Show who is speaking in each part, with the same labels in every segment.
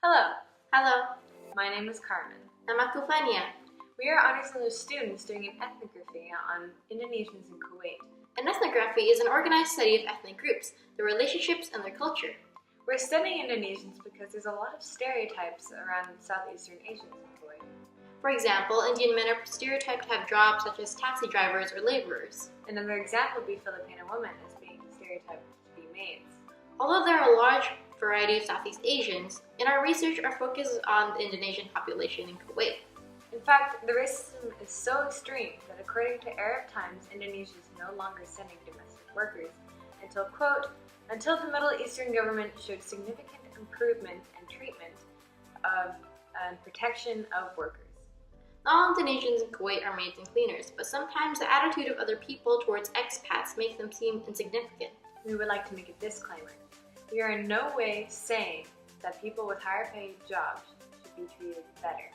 Speaker 1: Hello,
Speaker 2: Hello,
Speaker 1: my name is Carmen.
Speaker 2: nama aku Fania.
Speaker 1: We are Honors English students doing an ethnography on Indonesians in Kuwait.
Speaker 2: An ethnography is an organized study of ethnic groups, their relationships, and their culture.
Speaker 1: We're studying Indonesians because there's a lot of stereotypes around Southeastern Asians in Kuwait.
Speaker 2: For example, Indian men are stereotyped to have jobs such as taxi drivers or laborers.
Speaker 1: Another example would be Filipino women as being stereotyped to be maids.
Speaker 2: Although there are a large variety of Southeast Asians, in our research our focus is on the Indonesian population in Kuwait.
Speaker 1: In fact, the racism is so extreme that according to Arab Times, Indonesia is no longer sending domestic workers until, quote, until the Middle Eastern government showed significant improvement and treatment of and protection of workers.
Speaker 2: Not all Indonesians in Kuwait are maids and cleaners, but sometimes the attitude of other people towards expats makes them seem insignificant.
Speaker 1: We would like to make a disclaimer. We are in no way saying that people with higher paid jobs should be treated better.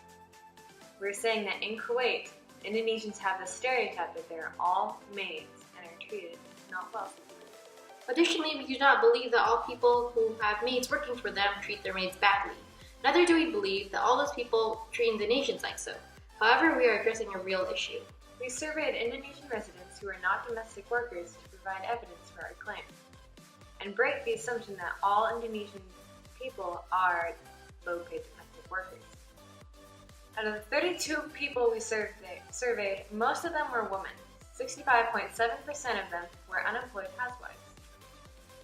Speaker 1: We're saying that in Kuwait, Indonesians have the stereotype that they're all maids and are treated not well.
Speaker 2: Additionally, we do not believe that all people who have maids working for them treat their maids badly. Neither do we believe that all those people treat Indonesians like so. However, we are addressing a real issue.
Speaker 1: We surveyed Indonesian residents who are not domestic workers to provide evidence for our claim and break the assumption that all Indonesian people are low-paid domestic workers. Out of the 32 people we surveyed, most of them were women. 65.7% of them were unemployed housewives.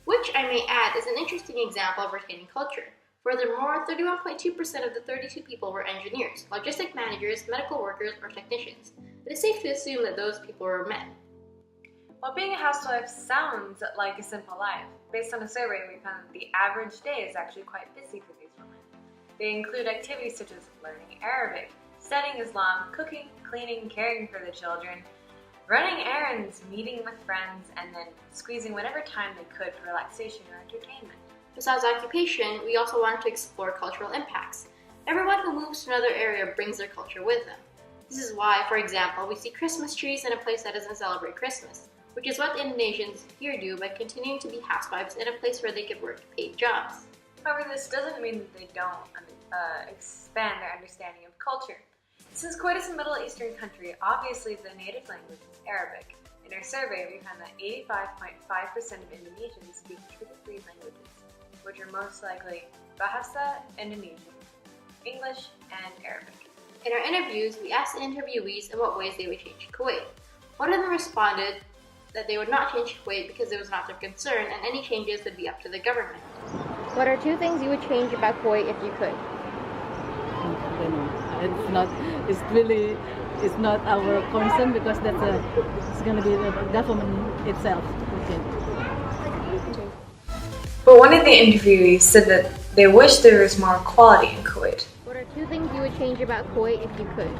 Speaker 2: Which, I may add, is an interesting example of retaining culture. Furthermore, 31.2% of the 32 people were engineers, logistic managers, medical workers, or technicians. It is safe to assume that those people were men.
Speaker 1: While being a housewife sounds like a simple life, based on a survey we found that the average day is actually quite busy for these women. They include activities such as learning Arabic, studying Islam, cooking, cleaning, caring for the children, running errands, meeting with friends, and then squeezing whatever time they could for relaxation or entertainment.
Speaker 2: Besides occupation, we also wanted to explore cultural impacts. Everyone who moves to another area brings their culture with them. This is why, for example, we see Christmas trees in a place that doesn't celebrate Christmas, which is what the Indonesians here do by continuing to be housewives in a place where they could work paid jobs.
Speaker 1: However, this doesn't mean that they don't expand their understanding of culture. Since Kuwait is a Middle Eastern country, obviously the native language is Arabic. In our survey, we found that 85.5% of Indonesians speak 2 to 3 languages, which are most likely Bahasa Indonesian, English, and Arabic.
Speaker 2: In our interviews, we asked the interviewees in what ways they would change Kuwait. One of them responded that they would not change Kuwait because it was not their concern and any changes would be up to the government. What are 2 things you would change about Kuwait if you could?
Speaker 3: It's not our concern because it's going to be the government itself. Okay.
Speaker 1: But one of the interviewees said that they wish there was more equality in Kuwait.
Speaker 2: What are 2 things you would change about Kuwait if you could?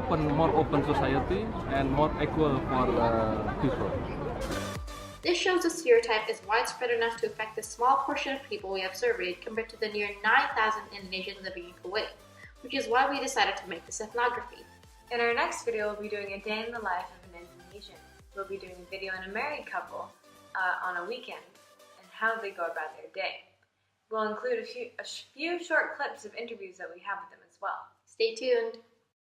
Speaker 4: More open society and more equal for people.
Speaker 2: This shows the stereotype is widespread enough to affect the small portion of people we have surveyed compared to the near 9,000 Indonesians living in Kuwait, which is why we decided to make this ethnography.
Speaker 1: In our next video, we'll be doing a day in the life of an Indonesian. We'll be doing a video on a married couple on a weekend and how they go about their day. We'll include a few short clips of interviews that we have with them as well.
Speaker 2: Stay tuned!